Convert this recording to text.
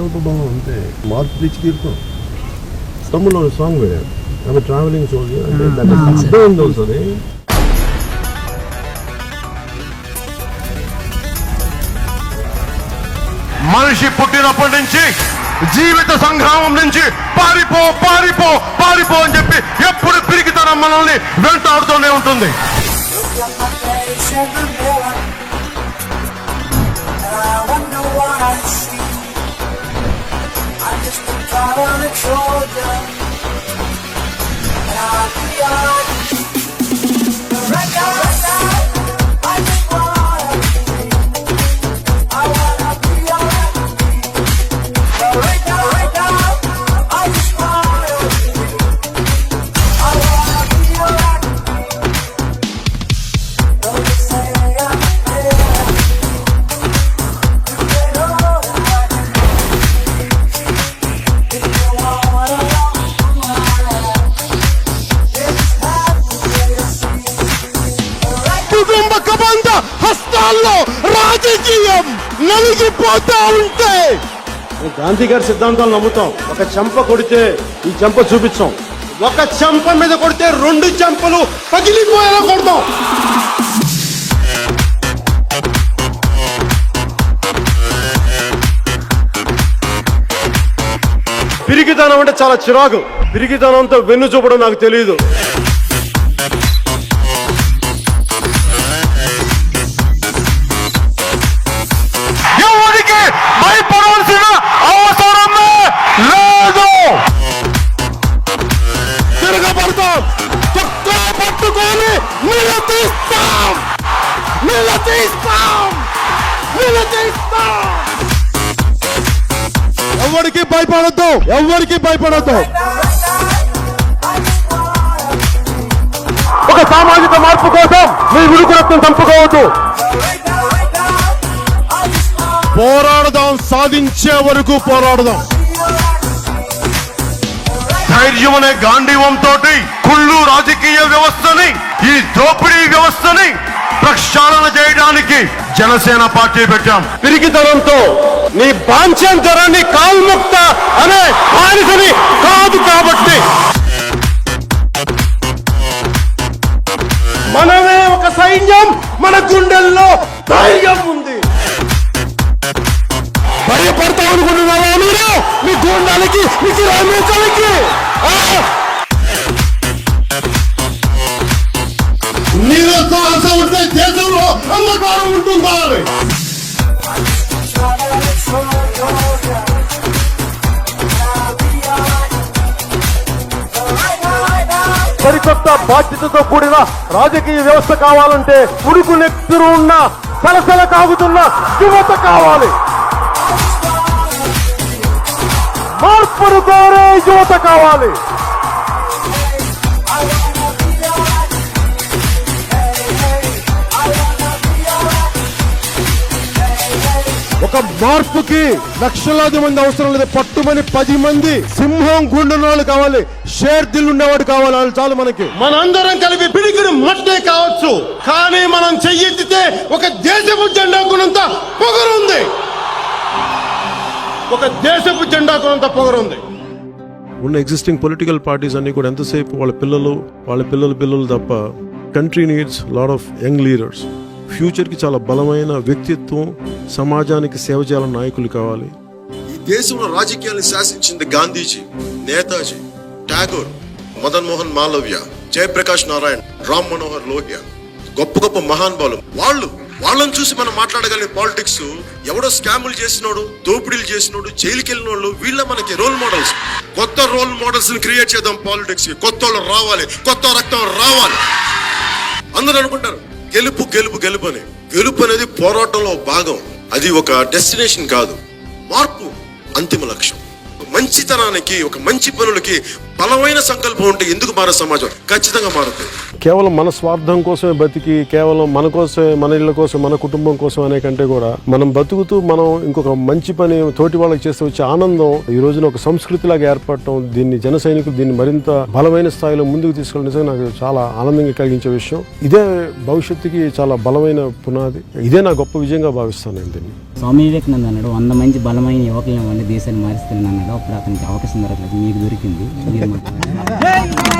స్వల్పభావం అంతే, మార్పు తెచ్చి తీరుతాం. తమ్ముళ్ళు సాంగ్ వేయాలి, ఆమె ట్రావెలింగ్ సోల్జర్ అంటే దాన్ని అర్థం తెలుస్తుంది. మనిషి పుట్టినప్పటి నుంచి జీవిత సంగ్రామం నుంచి పారిపో పారిపో పారిపో అని చెప్పి ఎప్పుడు పిరికితనం మనల్ని వెంటాడుతూనే ఉంటుంది. హస్తాల్లో రాజకీయం నలిగిపోతా ఉంటే గాంధీ గారి సిద్ధాంతాలు నమ్ముతాం. ఒక చెంప కొడితే ఈ చెంప చూపించాం, ఒక చెంప మీద కొడితే 2 చెంపలు పగిలిపోయేలా కొడతాం. పిరికితనం అంటే చాలా చిరాకు. పిరికితనంతో వెన్ను చూపడం నాకు తెలియదు. భయపడాల్సిన అవసరమే లేదు. తిరగబడతాం, పట్టుకొని నిలదీస్తాం, నిలదీస్తాం, నిలదీస్తాం. ఎవరికి భయపడద్దు, ఎవరికి భయపడద్దు. ఒక సామాజిక మార్పు కోసం మీ ఉడుకు రక్తం చంపుకోవద్దు. పోరాడదాం, సాధించే వరకు పోరాడదాం. ధైర్యం అనే గాంధీవంతో కుళ్ళు రాజకీయ వ్యవస్థని, ఈ దోపిడీ వ్యవస్థని ప్రక్షాళన చేయడానికి జనసేన పార్టీ పెట్టాం. పిరికితనంతో నీ బాంఛంతరాన్ని కాల్ముక్త అనే బానిసని కాదు కాబట్టి మనమే ఒక సైన్యం, మన గుండెల్లో ధైర్యం ఉంది. భయపడతాం అనుకుంటున్నారా మీరు? మీ గుండాలకి, మీకు రామేశాలకి నీళ్ళతో ఆశ ఉంటే దేశంలో అంధకారం ఉంటుందా? సరికొత్త బాధ్యతతో కూడిన రాజకీయ వ్యవస్థ కావాలంటే ఉడుకు నెత్తురు ఉన్న సలసల కాగుతున్న యువత కావాలి. మార్పును కోరే యువత కావాలి. ఒక మార్పుకి లక్షలాది మంది అవసరం లేదు, పట్టుమని 10 మంది సింహం గుండెనాళ్ళు కావాలి, షేర్ దిల్ ఉండేవాడు కావాలి. వాళ్ళు చాలు మనకి. మనందరం కలిపి పిడికిడి మట్టే కావచ్చు, కానీ మనం చెయ్యెత్తితే ఒక దేశపు జెండా కొనంత పొగరుంది. ఒక దేశపు జెండా కొనంత పొగరుంది. ఉన్న ఎగ్జిస్టింగ్ పొలిటికల్ పార్టీస్ అన్ని కూడా ఎంతసేపు వాళ్ళ పిల్లలు తప్ప country needs lot of young leaders. ఫ్యూచర్కి చాలా బలమైన వ్యక్తిత్వం, సమాజానికి సేవ చేయాలని నాయకులు కావాలి. ఈ దేశంలో రాజకీయాన్ని శాసించింది గాంధీజీ, నేతాజీ, ఠాగూర్, మదన్ మోహన్ మాలవ్య, జయప్రకాష్ నారాయణ్, రామ్ మనోహర్ లోహియా, గొప్ప గొప్ప మహానుభావులు. వాళ్ళని చూసి మనం మాట్లాడగలిగే పాలిటిక్స్ ఎవడో స్కాములు చేసినోడు, దోపిడీలు చేసినోడు, జైలుకి వెళ్ళినోళ్ళు, వీళ్ళ మనకి రోల్ మోడల్స్. కొత్త రోల్ మోడల్స్ ని క్రియేట్ చేద్దాం పాలిటిక్స్ కి. కొత్త వాళ్ళు రావాలి, కొత్త రక్తం రావాలి. అందరూ అనుకుంటారు గెలుపు గెలుపు గెలుపు అని. గెలుపు అనేది పోరాటంలో భాగం, అది ఒక డెస్టినేషన్ కాదు. మార్పు అంతిమ లక్ష్యం. మంచితనానికి, ఒక మంచి పనులకి బలమైన సంకల్పం ఉంటే ఎందుకు మారదు సమాజం? ఖచ్చితంగా మారుతుంది. కేవలం మన స్వార్థం కోసమే బతికి, కేవలం మన కోసమే, మన ఇళ్ళ కోసం, మన కుటుంబం కోసం అనే కంటే కూడా మనం బతుకుతూ మనం ఇంకొక మంచి పని తోటి వాళ్ళకి చేస్తే వచ్చే ఆనందం ఈ రోజున ఒక సంస్కృతిలాగా ఏర్పడటం, దీన్ని జన సైనికులు దీన్ని మరింత బలమైన స్థాయిలో ముందుకు తీసుకెళ్ళడం నిజంగా నాకు చాలా ఆనందంగా కలిగించే విషయం. ఇదే భవిష్యత్తుకి చాలా బలమైన పునాది. ఇదే నా గొప్ప విజయంగా భావిస్తాను నేను దీన్ని. స్వామి వివేకానంద అన్నాడు 100 మంది బలమైన యువకులను వండి దేశాన్ని మారుస్తానని అన్నాడు. అప్పుడు అతనికి అవకాశం దొరకలేదు, మీకు దొరికింది. మీరు మాట్లాడండి.